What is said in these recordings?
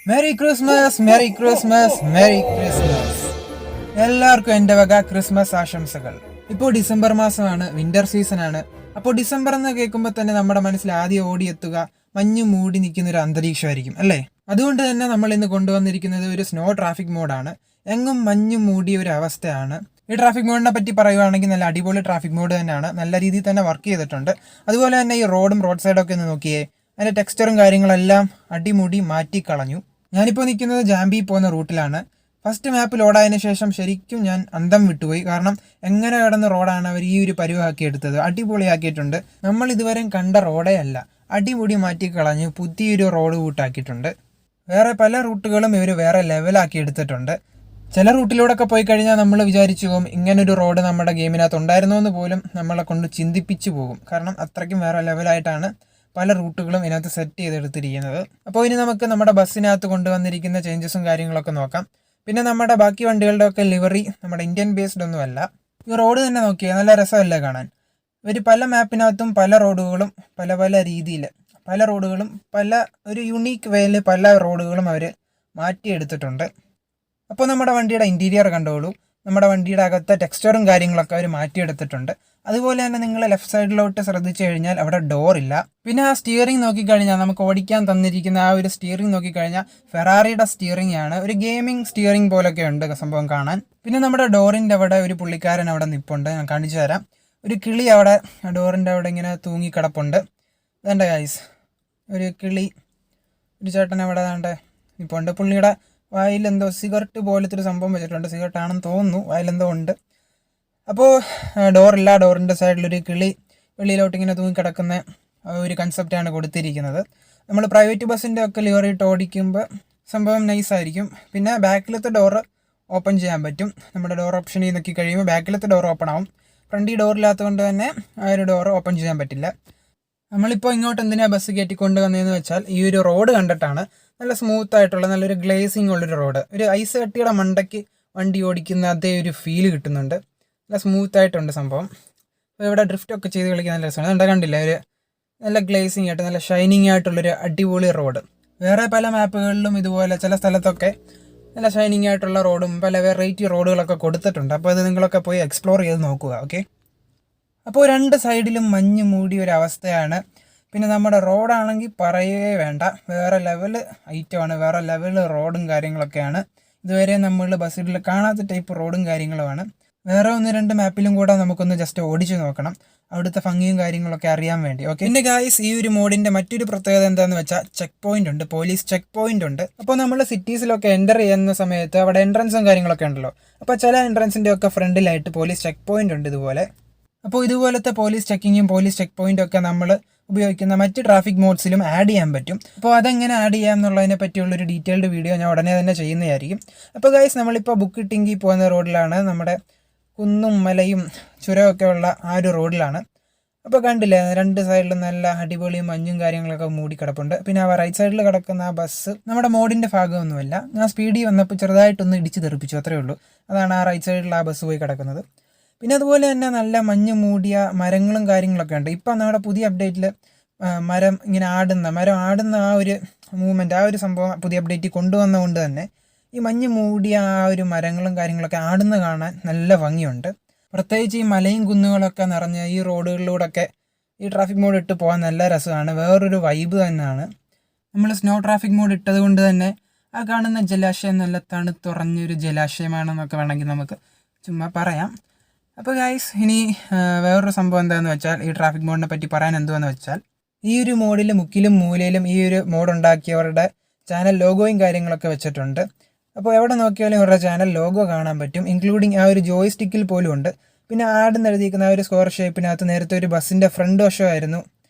Merry Christmas, merry Christmas, merry Christmas. എല്ലാവർക്കും എൻ്റെ വക ക്രിസ്മസ് ആശംസകൾ. ഇപ്പോൾ ഡിസംബർ മാസമാണ്, വിന്റർ സീസൺ ആണ്. അപ്പോൾ ഡിസംബർ എന്ന് കേൾക്കുമ്പോൾ തന്നെ നമ്മുടെ മനസ്സിൽ ആദ്യം ഓടിയെത്തുക മഞ്ഞ് മൂടി നിൽക്കുന്ന ഒരു അന്തരീക്ഷമായിരിക്കും അല്ലേ. അതുകൊണ്ട് തന്നെ നമ്മൾ ഇന്ന് കൊണ്ടുവന്നിരിക്കുന്നത് ഒരു സ്നോ ട്രാഫിക് മോഡാണ്. എങ്ങും മഞ്ഞ് മൂടിയ ഒരു അവസ്ഥയാണ്. ഈ ട്രാഫിക് മോഡിനെ പറ്റി പറയുവാണെങ്കിൽ നല്ല അടിപൊളി ട്രാഫിക് മോഡ് തന്നെയാണ്, നല്ല രീതിയിൽ തന്നെ വർക്ക് ചെയ്തിട്ടുണ്ട്. അതുപോലെ തന്നെ ഈ റോഡ് സൈഡൊക്കെ ഒന്ന് നോക്കിയേ, അതിൻ്റെ ടെക്സ്ചറും കാര്യങ്ങളെല്ലാം അടിമുടി മാറ്റിക്കളഞ്ഞു. ഞാനിപ്പോൾ നിൽക്കുന്നത് ജാംബി പോകുന്ന റൂട്ടിലാണ്. ഫസ്റ്റ് മാപ്പ് ലോഡായതിനു ശേഷം ശരിക്കും ഞാൻ അന്തം വിട്ടുപോയി. കാരണം എങ്ങനെ കിടന്ന റോഡാണ് അവർ ഈ ഒരു പരുവാക്കി എടുത്തത്, അടിപൊളിയാക്കിയിട്ടുണ്ട്. നമ്മൾ ഇതുവരെ കണ്ട റോഡേ അല്ല, അടിമുടി മാറ്റിക്കളഞ്ഞ് പുതിയൊരു റോഡ് കൂട്ടാക്കിയിട്ടുണ്ട്. വേറെ പല റൂട്ടുകളും ഇവർ വേറെ ലെവലാക്കി എടുത്തിട്ടുണ്ട്. ചില റൂട്ടിലൂടെയൊക്കെ പോയി കഴിഞ്ഞാൽ നമ്മൾ വിചാരിച്ചു പോകും ഇങ്ങനൊരു റോഡ് നമ്മുടെ ഗെയിമിനകത്ത് ഉണ്ടായിരുന്നോ എന്ന് പോലും നമ്മളെ കൊണ്ട് ചിന്തിപ്പിച്ചു പോകും. കാരണം അത്രയ്ക്കും വേറെ ലെവലായിട്ടാണ് പല റൂട്ടുകളും ഇതിനകത്ത് സെറ്റ് ചെയ്തെടുത്തിരിക്കുന്നത്. അപ്പോൾ ഇനി നമുക്ക് നമ്മുടെ ബസ്സിനകത്ത് കൊണ്ടുവന്നിരിക്കുന്ന ചേഞ്ചസും കാര്യങ്ങളൊക്കെ നോക്കാം. പിന്നെ നമ്മുടെ ബാക്കി വണ്ടികളുടെ ഒക്കെ ലിവറി നമ്മുടെ ഇന്ത്യൻ ബേസ്ഡ് ഒന്നുമല്ല. ഈ റോഡ് തന്നെ നോക്കിയാൽ നല്ല രസമല്ലേ കാണാൻ. ഇവർ പല മാപ്പിനകത്തും പല റോഡുകളും പല പല രീതിയിൽ പല ഒരു യുണീക്ക് വേയിൽ പല റോഡുകളും അവർ മാറ്റിയെടുത്തിട്ടുണ്ട്. അപ്പോൾ നമ്മുടെ വണ്ടിയുടെ ഇൻറ്റീരിയർ കണ്ടോളൂ. നമ്മുടെ വണ്ടിയുടെ അകത്തെ ടെക്സ്ചറും കാര്യങ്ങളൊക്കെ അവർ മാറ്റിയെടുത്തിട്ടുണ്ട്. അതുപോലെ തന്നെ നിങ്ങൾ ലെഫ്റ്റ് സൈഡിലോട്ട് ശ്രദ്ധിച്ചു കഴിഞ്ഞാൽ അവിടെ ഡോർ ഇല്ല. പിന്നെ ആ സ്റ്റിയറിംഗ് നോക്കിക്കഴിഞ്ഞാൽ നമുക്ക് ഓടിക്കാൻ തന്നിരിക്കുന്ന ആ ഒരു സ്റ്റിയറിംഗ് നോക്കിക്കഴിഞ്ഞാൽ ഫെറാറിയുടെ സ്റ്റിയറിംഗ് ആണ്. ഒരു ഗെയിമിംഗ് സ്റ്റിയറിംഗ് പോലൊക്കെ ഉണ്ട് സംഭവം കാണാൻ. പിന്നെ നമ്മുടെ ഡോറിൻ്റെ അവിടെ ഒരു പുള്ളിക്കാരൻ അവിടെ നിൽപ്പുണ്ട്, ഞാൻ കാണിച്ചു തരാം. ഒരു കിളി അവിടെ ഡോറിൻ്റെ അവിടെ ഇങ്ങനെ തൂങ്ങിക്കിടപ്പുണ്ട്. വേണ്ട ഗൈസ്, ഒരു കിളി, ഒരു ചേട്ടൻ അവിടെ വേണ്ട നിൽപ്പുണ്ട്. പുള്ളിയുടെ വായിലെന്തോ സിഗരറ്റ് പോലത്തെ ഒരു സംഭവം വെച്ചിട്ടുണ്ട്, സിഗരറ്റ് ആണെന്ന് തോന്നുന്നു, വായിലെന്തോ ഉണ്ട്. അപ്പോൾ ഡോറില്ല, ഡോറിൻ്റെ സൈഡിലൊരു കിളി വെളിയിലോട്ട് ഇങ്ങനെ തൂങ്ങിക്കിടക്കുന്ന ഒരു കൺസെപ്റ്റാണ് കൊടുത്തിരിക്കുന്നത്. നമ്മൾ പ്രൈവറ്റ് ബസ്സിൻ്റെ ഒക്കെ ലിവറിയിട്ട് ഓടിക്കുമ്പോൾ സംഭവം നൈസായിരിക്കും. പിന്നെ ബാക്കിലത്തെ ഡോറ് ഓപ്പൺ ചെയ്യാൻ പറ്റും. നമ്മുടെ ഡോർ ഓപ്ഷനിൽ നോക്കി കഴിയുമ്പോൾ ബാക്കിലത്തെ ഡോർ ഓപ്പൺ ആവും. ഫ്രണ്ടിൽ ഡോറില്ലാത്തതുകൊണ്ട് തന്നെ ആ ഒരു ഡോർ ഓപ്പൺ ചെയ്യാൻ പറ്റില്ല. നമ്മളിപ്പോൾ ഇങ്ങോട്ട് എന്തിനാണ് ബസ് കയറ്റിക്കൊണ്ട് വന്നതെന്ന് വെച്ചാൽ ഈ ഒരു റോഡ് കണ്ടിട്ടാണ്. നല്ല സ്മൂത്ത് ആയിട്ടുള്ള നല്ലൊരു ഗ്ലേസിങ് ഉള്ളൊരു റോഡ്, ഒരു ഐസ് കട്ടിയുടെ മണ്ടയ്ക്ക് വണ്ടി ഓടിക്കുന്ന അതേ ഒരു ഫീല് കിട്ടുന്നുണ്ട്. നല്ല സ്മൂത്ത് ആയിട്ടുണ്ട് സംഭവം. അപ്പോൾ ഇവിടെ ഡ്രിഫ്റ്റൊക്കെ ചെയ്ത് കളിക്കാൻ നല്ല രസമാണ്. എന്താ കണ്ടില്ല, ഒരു നല്ല ഗ്ലേസിങ് ആയിട്ട് നല്ല ഷൈനിങ് ആയിട്ടുള്ളൊരു അടിപൊളി റോഡ്. വേറെ പല മാപ്പുകളിലും ഇതുപോലെ ചില സ്ഥലത്തൊക്കെ നല്ല ഷൈനിങ് ആയിട്ടുള്ള റോഡും പല വെറൈറ്റി റോഡുകളൊക്കെ കൊടുത്തിട്ടുണ്ട്. അപ്പോൾ അത് നിങ്ങളൊക്കെ പോയി എക്സ്പ്ലോർ ചെയ്ത് നോക്കുക. ഓക്കെ, അപ്പോൾ രണ്ട് സൈഡിലും മഞ്ഞ് മൂടിയ ഒരു അവസ്ഥയാണ്. പിന്നെ നമ്മുടെ റോഡാണെങ്കിൽ പറയേ വേണ്ട, വേറെ ലെവൽ ഐറ്റമാണ്, വേറെ ലെവൽ റോഡും കാര്യങ്ങളൊക്കെയാണ്. ഇതുവരെ നമ്മൾ ബസ്സിൽ കാണാത്ത ടൈപ്പ് റോഡും കാര്യങ്ങളുമാണ്. വേറെ ഒന്ന് രണ്ട് മാപ്പിലും കൂടെ നമുക്കൊന്ന് ജസ്റ്റ് ഓടിച്ചു നോക്കണം, അവിടുത്തെ ഭംഗിയും കാര്യങ്ങളൊക്കെ അറിയാൻ വേണ്ടി. ഓക്കെ, പിന്നെ ഗായ്സ് ഈ ഒരു മോഡിൻ്റെ മറ്റൊരു പ്രത്യേകത എന്താണെന്ന് വെച്ചാൽ ചെക്ക് പോയിന്റ് ഉണ്ട്, പോലീസ് ചെക്ക് പോയിന്റ് ഉണ്ട്. അപ്പോൾ നമ്മൾ സിറ്റീസിലൊക്കെ എൻ്റർ ചെയ്യുന്ന സമയത്ത് അവിടെ എൻട്രൻസും കാര്യങ്ങളൊക്കെ ഉണ്ടല്ലോ. അപ്പോൾ ചില എൻട്രൻസിൻ്റെ ഒക്കെ ഫ്രണ്ടിലായിട്ട് പോലീസ് ചെക്ക് പോയിന്റ് ഉണ്ട് ഇതുപോലെ. അപ്പോൾ ഇതുപോലത്തെ പോലീസ് ചെക്കിങ്ങും പോലീസ് ചെക്ക് പോയിന്റും ഒക്കെ നമ്മൾ ഉപയോഗിക്കുന്ന മറ്റ് ട്രാഫിക് മോഡ്സിലും ആഡ് ചെയ്യാൻ പറ്റും. അപ്പോൾ അതെങ്ങനെ ആഡ് ചെയ്യാം എന്നുള്ളതിനെ പറ്റിയുള്ളൊരു ഡീറ്റെയിൽഡ് വീഡിയോ ഞാൻ ഉടനെ തന്നെ ചെയ്യുന്നതായിരിക്കും. അപ്പോൾ ഗൈസ് നമ്മളിപ്പോൾ ബുക്കിട്ടിങ്കി പോകുന്ന റോഡിലാണ്, നമ്മുടെ കുന്നും മലയും ചുരമൊക്കെ ഉള്ള ആ ഒരു റോഡിലാണ്. അപ്പോൾ കണ്ടില്ലേ, രണ്ട് സൈഡിലും നല്ല അടിപൊളിയും മഞ്ഞും കാര്യങ്ങളൊക്കെ മൂടിക്കിടപ്പുണ്ട്. പിന്നെ ആ റൈറ്റ് സൈഡിൽ കിടക്കുന്ന ആ ബസ് നമ്മുടെ മോഡിൻ്റെ ഭാഗമൊന്നുമല്ല. ഞാൻ സ്പീഡിൽ വന്നപ്പോൾ ചെറുതായിട്ടൊന്ന് ഇടിച്ച് തെറിപ്പിച്ചു, അത്രേ ഉള്ളൂ. അതാണ് ആ റൈറ്റ് സൈഡിൽ ആ ബസ് പോയി കിടക്കുന്നത്. പിന്നെ അതുപോലെ തന്നെ നല്ല മഞ്ഞ് മൂടിയ മരങ്ങളും കാര്യങ്ങളൊക്കെ ഉണ്ട്. ഇപ്പം നമ്മുടെ പുതിയ അപ്ഡേറ്റിൽ മരം ആടുന്ന ആ ഒരു മൂവ്മെൻറ്റ്, ആ ഒരു സംഭവം പുതിയ അപ്ഡേറ്റിൽ കൊണ്ടുവന്നതുകൊണ്ട് തന്നെ ഈ മഞ്ഞ് മൂടിയ ആ ഒരു മരങ്ങളും കാര്യങ്ങളൊക്കെ ആടുന്ന കാണാൻ നല്ല ഭംഗിയുണ്ട്. പ്രത്യേകിച്ച് ഈ മലയും കുന്നുകളൊക്കെ നിറഞ്ഞ ഈ റോഡുകളിലൂടെയൊക്കെ ഈ ട്രാഫിക് മോഡ് ഇട്ട് പോകാൻ നല്ല രസമാണ്, വേറൊരു വൈബ് തന്നെയാണ്. നമ്മൾ സ്നോ ട്രാഫിക് മോഡ് ഇട്ടത് കൊണ്ട് തന്നെ ആ കാണുന്ന ജലാശയം നല്ല തണുത്തുറഞ്ഞൊരു ജലാശയമാണെന്നൊക്കെ വേണമെങ്കിൽ നമുക്ക് ചുമ്മാ പറയാം. അപ്പോൾ ഗൈസ് ഇനി വേറൊരു സംഭവം എന്താണെന്ന് വെച്ചാൽ, ഈ ട്രാഫിക് മോഡിനെ പറ്റി പറയാൻ എന്തുവെന്ന് വെച്ചാൽ, ഈ ഒരു മോഡിൽ മുക്കിലും മൂലയിലും ഈ ഒരു മോഡ് ഉണ്ടാക്കിയവരുടെ ചാനൽ ലോഗോയും കാര്യങ്ങളൊക്കെ വെച്ചിട്ടുണ്ട്. അപ്പോൾ എവിടെ നോക്കിയാലും ഇവരുടെ ചാനൽ ലോഗോ കാണാൻ പറ്റും, ഇൻക്ലൂഡിങ് ആ ഒരു ജോയ് സ്റ്റിക്കിൽ പോലും ഉണ്ട്. പിന്നെ ആടെന്ന് എഴുതിയിരിക്കുന്ന ആ ഒരു സ്ക്വയർ ഷേപ്പിനകത്ത് നേരത്തെ ഒരു ബസ്സിൻ്റെ ഫ്രണ്ട് വശമായിരുന്നു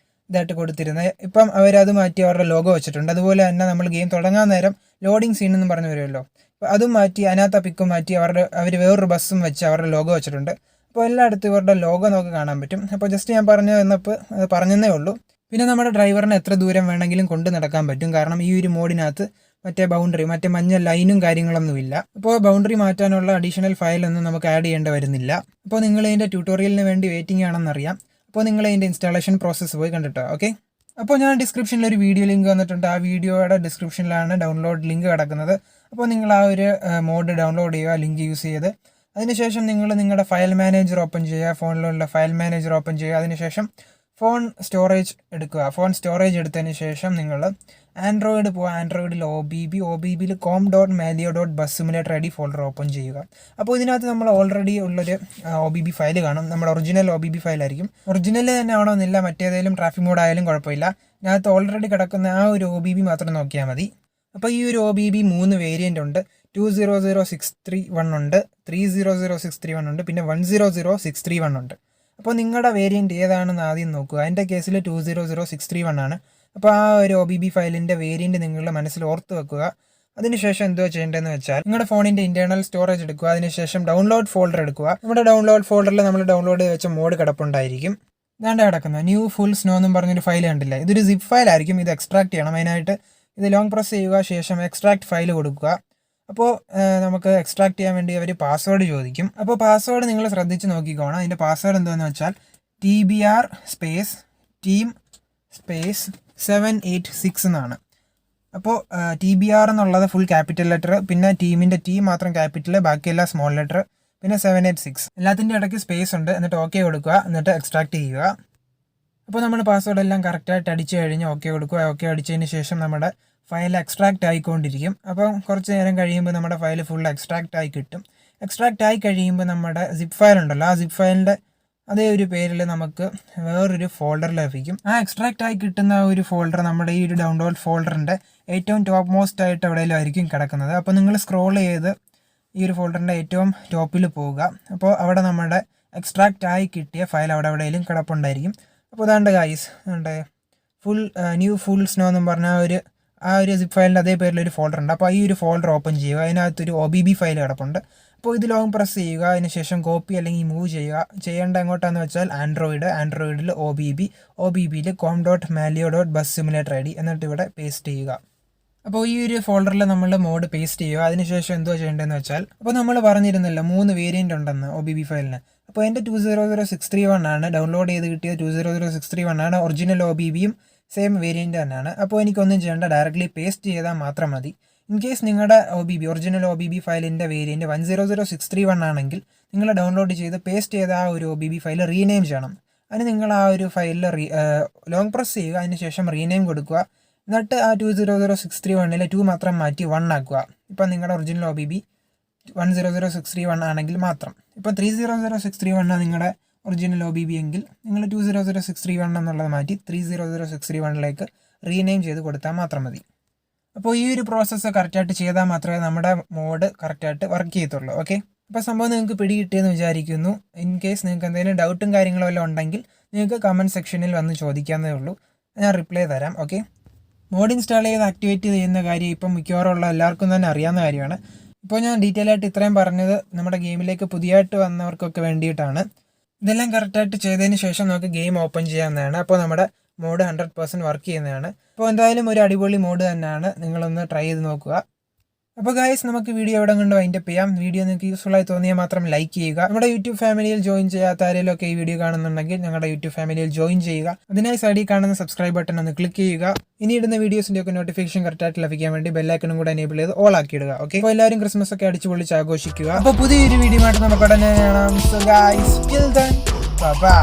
ഇതായിട്ട് കൊടുത്തിരുന്നത്. ഇപ്പം അവരത് മാറ്റി അവരുടെ ലോഗോ വെച്ചിട്ടുണ്ട്. അതുപോലെ തന്നെ നമ്മൾ ഗെയിം തുടങ്ങാൻ നേരം ലോഡിങ് സീൻ എന്ന് പറഞ്ഞു വരുമല്ലോ, അപ്പോൾ അതും മാറ്റി അതിനകത്ത് പിക്കും മാറ്റി അവർ വേറൊരു ബസ്സും വെച്ച് അവരുടെ ലോഗോ വെച്ചിട്ടുണ്ട്. അപ്പോൾ എല്ലായിടത്തും ഇവരുടെ ലോഗോ നമുക്ക് കാണാൻ പറ്റും. അപ്പോൾ ജസ്റ്റ് ഞാൻ പറഞ്ഞതേ ഉള്ളൂ. പിന്നെ നമ്മുടെ ഡ്രൈവറിന് എത്ര ദൂരം വേണമെങ്കിലും കൊണ്ട് നടക്കാൻ പറ്റും. കാരണം ഈ ഒരു മോഡിനകത്ത് മറ്റേ മഞ്ഞ ലൈനും കാര്യങ്ങളൊന്നുമില്ല. അപ്പോൾ ബൗണ്ടറി മാറ്റാനുള്ള അഡീഷണൽ ഫയലൊന്നും നമുക്ക് ആഡ് ചെയ്യേണ്ടി വരുന്നില്ല. അപ്പോൾ നിങ്ങൾ ഇതിൻ്റെ ട്യൂട്ടോറിയലിന് വേണ്ടി വെയിറ്റിംഗ് ആണെന്നറിയാം. അപ്പോൾ നിങ്ങൾ ഇതിൻ്റെ ഇൻസ്റ്റാളേഷൻ പ്രോസസ്സ് പോയി കണ്ടിട്ടോ. ഓക്കെ. അപ്പോൾ ഞാൻ ഡിസ്ക്രിപ്ഷനിൽ ഒരു വീഡിയോ ലിങ്ക് വന്നിട്ടുണ്ട്. ആ വീഡിയോയുടെ ഡിസ്ക്രിപ്ഷനിലാണ് ഡൗൺലോഡ് ലിങ്ക് കിടക്കുന്നത്. അപ്പോൾ നിങ്ങൾ ആ ഒരു മോഡ് ഡൗൺലോഡ് ചെയ്യുക ലിങ്ക് യൂസ് ചെയ്ത്. അതിനുശേഷം നിങ്ങൾ നിങ്ങളുടെ ഫയൽ മാനേജർ ഓപ്പൺ ചെയ്യുക, ഫോണിലുള്ള ഫയൽ മാനേജർ ഓപ്പൺ ചെയ്യുക. അതിനുശേഷം ഫോൺ സ്റ്റോറേജ് എടുക്കുക. ഫോൺ സ്റ്റോറേജ് എടുത്തതിന് ശേഷം നിങ്ങൾ ആൻഡ്രോയിഡ് പോവുക. ആൻഡ്രോയിഡിൽ ഒ.ബി.ബിയിൽ com.malio.bus-simulator-id ഫോൾഡർ ഓപ്പൺ ചെയ്യുക. അപ്പോൾ ഇതിനകത്ത് നമ്മൾ ഓൾറെഡി ഉള്ളൊരു ഒ.ബി.ബി ഫയൽ കാണും. നമ്മുടെ ഒറിജിനൽ ഒ.ബി.ബി ഫയലായിരിക്കും. ഒറിജിനൽ തന്നെ ആവണമെന്നില്ല, മറ്റേതെങ്കിലും ട്രാഫിക് മോഡ് ആയാലും കുഴപ്പമില്ല. ഇതിനകത്ത് ഓൾറെഡി കിടക്കുന്ന ആ ഒരു ഒ.ബി.ബി മാത്രം നോക്കിയാൽ മതി. അപ്പോൾ ഈ ഒരു ഒ.ബി.ബി 3 വേരിയൻ്റ് ഉണ്ട്. 200.631 ഉണ്ട്, 300.631 ഉണ്ട്, പിന്നെ 100.631 ഉണ്ട്. അപ്പോൾ നിങ്ങളുടെ വേരിയൻറ്റ് ഏതാണെന്ന് ആദ്യം നോക്കുക. എൻ്റെ കേസിൽ 200.631 ആണ്. അപ്പോൾ ആ ഒരു ഒ.ബി.ബി ഫയലിൻ്റെ വേരിയൻറ്റ് നിങ്ങളുടെ മനസ്സിൽ ഓർത്ത് വെക്കുക. അതിനുശേഷം എന്തുവാ ചെയ്യേണ്ടതെന്ന് വെച്ചാൽ നിങ്ങളുടെ ഫോണിൻ്റെ ഇൻറ്റേർണൽ സ്റ്റോറേജ് എടുക്കുക. അതിനുശേഷം ഡൗൺലോഡ് ഫോൾഡർ എടുക്കുക. നമ്മുടെ ഡൗൺലോഡ് ഫോൾഡറിൽ നമ്മൾ ഡൗൺലോഡ് വെച്ച മോഡ് കിടപ്പുണ്ടായിരിക്കും. ഇതാണ്ട് കിടക്കുന്നത് ന്യൂ ഫുൾ സ്നോ എന്നും പറഞ്ഞൊരു ഫയൽ കണ്ടില്ല. ഇതൊരു സിപ്പ് ഫയൽ ആയിരിക്കും. ഇത് എക്സ്ട്രാക്ട് ചെയ്യണം. അതിനായിട്ട് ഇത് ലോങ് പ്രസ് ചെയ്യുക, ശേഷം എക്സ്ട്രാക്ട് ഫയൽ കൊടുക്കുക. അപ്പോൾ നമുക്ക് എക്സ്ട്രാക്ട് ചെയ്യാൻ വേണ്ടി അവർ പാസ്വേഡ് ചോദിക്കും. അപ്പോൾ പാസ്വേഡ് നിങ്ങൾ ശ്രദ്ധിച്ച് നോക്കിക്കോണം. അതിൻ്റെ പാസ്വേഡ് എന്താണെന്ന് വെച്ചാൽ TBR സ്പേസ് ടീം സ്പേസ് 786 എന്നാണ്. അപ്പോൾ TBR എന്നുള്ളത് ഫുൾ ക്യാപിറ്റൽ ലെറ്റർ, പിന്നെ ടീമിൻ്റെ T മാത്രം ക്യാപിറ്റൽ, ബാക്കിയെല്ലാം സ്മോൾ ലെറ്റർ, പിന്നെ 786 എല്ലാത്തിൻ്റെ ഇടയ്ക്ക് സ്പേസ് ഉണ്ട്. എന്നിട്ട് ഓക്കെ കൊടുക്കുക, എന്നിട്ട് എക്സ്ട്രാക്ട് ചെയ്യുക. അപ്പോൾ നമ്മൾ പാസ്വേഡ് എല്ലാം കറക്റ്റായിട്ട് അടിച്ചു കഴിഞ്ഞ് ഓക്കെ കൊടുക്കുക. ഓക്കെ അടിച്ചതിന് ശേഷം നമ്മുടെ ഫയൽ എക്സ്ട്രാക്റ്റ് ആയിക്കൊണ്ടിരിക്കും. അപ്പം കുറച്ച് നേരം കഴിയുമ്പോൾ നമ്മുടെ ഫയൽ ഫുൾ എക്സ്ട്രാക്റ്റ് ആയി കിട്ടും. എക്സ്ട്രാക്റ്റ് ആയി കഴിയുമ്പോൾ നമ്മുടെ സിപ്പ് ഫയൽ ഉണ്ടല്ലോ, ആ സിപ്പ് ഫയലിൻ്റെ അതേ ഒരു പേരിൽ നമുക്ക് വേറൊരു ഫോൾഡർ ലഭിക്കും. ആ എക്സ്ട്രാക്റ്റ് ആയി കിട്ടുന്ന ഒരു ഫോൾഡർ നമ്മുടെ ഈ ഒരു ഡൗൺലോഡ് ഫോൾഡറിൻ്റെ ഏറ്റവും ടോപ്പ് മോസ്റ്റ് ആയിട്ട് എവിടെയെങ്കിലും ആയിരിക്കും കിടക്കുന്നത്. അപ്പോൾ നിങ്ങൾ സ്ക്രോൾ ചെയ്ത് ഈ ഒരു ഫോൾഡറിൻ്റെ ഏറ്റവും ടോപ്പിൽ പോവുക. അപ്പോൾ അവിടെ നമ്മുടെ എക്സ്ട്രാക്റ്റ് ആയി കിട്ടിയ ഫയൽ അവിടെ എവിടെയെങ്കിലും കിടപ്പുണ്ടായിരിക്കും. അപ്പോൾ അതാണ്ട് guys full new full snow എന്നും പറഞ്ഞ ആ ഒരു സിപ്പ് ഫയലിൻ്റെ അതേ പേരിലൊരു ഫോൾഡർ ഉണ്ട്. അപ്പോൾ ഈ ഒരു ഫോൾഡർ ഓപ്പൺ ചെയ്യുക. അതിനകത്തൊരു ഒ.ബി.ബി ഫയൽ കിടപ്പുണ്ട്. അപ്പോൾ ഇത് ലോങ് പ്രസ് ചെയ്യുക. അതിനുശേഷം കോപ്പി അല്ലെങ്കിൽ മൂവ് ചെയ്യുക. ചെയ്യേണ്ട എങ്ങോട്ടാണെന്ന് വെച്ചാൽ ആൻഡ്രോയിഡിൽ ഒ.ബി.ബിയിൽ com.malio.bus-simulator-id എന്നിട്ട് ഇവിടെ പേസ്റ്റ് ചെയ്യുക. അപ്പോൾ ഈ ഒരു ഫോൾഡറിൽ നമ്മൾ മോഡ് പേസ്റ്റ് ചെയ്യുക. അതിനുശേഷം എന്തുവാ ചെയ്യേണ്ടതെന്ന് വെച്ചാൽ അപ്പോൾ നമ്മൾ പറഞ്ഞിരുന്നല്ലോ 3 വേരിയൻ്റ് ഉണ്ടെന്ന് ഒ.ബി.ബി ഫയലിന്. അപ്പോൾ എൻ്റെ 200.631 ആണ് ഡൗൺലോഡ് ചെയ്ത് കിട്ടിയത്. 200.631 ആണ്. ഒറിജിനൽ ഒ.ബി.ബിയും സെയിം വേരിയൻ്റ് തന്നെയാണ്. അപ്പോൾ എനിക്കൊന്നും ചെയ്യേണ്ട, ഡയറക്റ്റ്ലി പേസ്റ്റ് ചെയ്താൽ മാത്രം മതി. ഇൻ കേസ് നിങ്ങളുടെ ഒറിജിനൽ ഒ.ബി.ബി ഫയലിൻ്റെ വേരിയൻറ്റ് 100.631 ആണെങ്കിൽ നിങ്ങൾ ഡൗൺലോഡ് ചെയ്ത് പേസ്റ്റ് ചെയ്ത ആ ഒരു ഒ.ബി.ബി ഫയൽ റീനെയിം ചെയ്യണം. അതിന് നിങ്ങൾ ആ ഒരു ഫയലിൽ ലോങ് പ്രസ് ചെയ്യുക. അതിനുശേഷം റീനെയിം കൊടുക്കുക. എന്നിട്ട് ആ 200.631 2 മാത്രം മാറ്റി 1 ആക്കുക. ഇപ്പം നിങ്ങളുടെ ഒറിജിനൽ ഒ.ബി.ബി 100.631 ആണെങ്കിൽ മാത്രം. ഇപ്പം 300.631 നിങ്ങളുടെ ഒറിജിനൽ ഒ.ബി.ബി എങ്കിൽ നിങ്ങൾ 200.631 എന്നുള്ളത് മാറ്റി 300.631 റീനെയിം ചെയ്ത് കൊടുത്താൽ മാത്രം മതി. അപ്പോൾ ഈ ഒരു പ്രോസസ്സ് കറക്റ്റായിട്ട് ചെയ്താൽ മാത്രമേ നമ്മുടെ മോഡ് കറക്റ്റായിട്ട് വർക്ക് ചെയ്യത്തുള്ളൂ. ഓക്കെ, അപ്പോൾ സംഭവം നിങ്ങൾക്ക് പിടികിട്ടിയെന്ന് വിചാരിക്കുന്നു. ഇൻ കേസ് നിങ്ങൾക്ക് എന്തെങ്കിലും ഡൗട്ടും കാര്യങ്ങളും എല്ലാം ഉണ്ടെങ്കിൽ നിങ്ങൾക്ക് കമൻറ്റ് സെക്ഷനിൽ വന്ന് ചോദിക്കാവുന്നതേ ഉള്ളൂ. ഞാൻ റിപ്ലൈ തരാം. ഓക്കെ, മോഡ് ഇൻസ്റ്റാൾ ചെയ്ത് ആക്ടിവേറ്റ് ചെയ്യുന്ന കാര്യം ഇപ്പം മിക്കവാറും ഉള്ള എല്ലാവർക്കും തന്നെ അറിയാവുന്ന കാര്യമാണ്. ഇപ്പോൾ ഞാൻ ഡീറ്റെയിൽ ആയിട്ട് ഇത്രയും പറഞ്ഞത് നമ്മുടെ ഗെയിമിലേക്ക് പുതിയതായിട്ട് വന്നവർക്കൊക്കെ വേണ്ടിയിട്ടാണ്. ഇതെല്ലാം കറക്റ്റായിട്ട് ചെയ്തതിന് ശേഷം നമുക്ക് ഗെയിം ഓപ്പൺ ചെയ്യാവുന്നതാണ്. അപ്പോൾ നമ്മുടെ മോഡ് 100% വർക്ക് ചെയ്യുന്നതാണ്. അപ്പോൾ എന്തായാലും ഒരു അടിപൊളി മോഡ് തന്നെയാണ്. നിങ്ങളൊന്ന് ട്രൈ ചെയ്ത് നോക്കുക. അപ്പോൾ ഗൈസ്, നമുക്ക് വീഡിയോ ഇവിടെ കൊണ്ട് വൈൻഡപ്പ് ചെയ്യാം. വീഡിയോ നിങ്ങൾക്ക് യൂസ്ഫുൾ ആയി തോന്നിയാൽ മാത്രം ലൈക്ക് ചെയ്യുക. നമ്മുടെ യൂട്യൂബ് ഫാമിലിയിൽ ജോയിൻ ചെയ്യാത്ത ആരെങ്കിലുമൊക്കെ ഈ വീഡിയോ കാണുന്നുണ്ടെങ്കിൽ ഞങ്ങളുടെ യൂട്യൂബ് ഫാമിലിയിൽ ജോയിൻ ചെയ്യുക. അതിനായി സൈഡിൽ കാണുന്ന സബ്സ്ക്രൈബ് ബട്ടൺ ഒന്ന് ക്ലിക്ക് ചെയ്യുക. ഇനി ഇടുന്ന വീഡിയോസിൻ്റെ ഒക്കെ നോട്ടിഫിക്കേഷൻ കറക്റ്റായിട്ട് ലഭിക്കാൻ വേണ്ടി ബെല്ലൈക്കണും കൂടെ എനേബിൾ ചെയ്ത് ഓൾ ആക്കിയിടുക. ഓക്കെ, അപ്പോൾ എല്ലാവരും ക്രിസ്മസ് ഒക്കെ അടിച്ചു പൊളിച്ച് ആഘോഷിക്കുക. അപ്പോൾ പുതിയൊരു വീഡിയോ ആയിട്ട് നമുക്ക് ഉടനെ കാണാം. So guys, till then bye.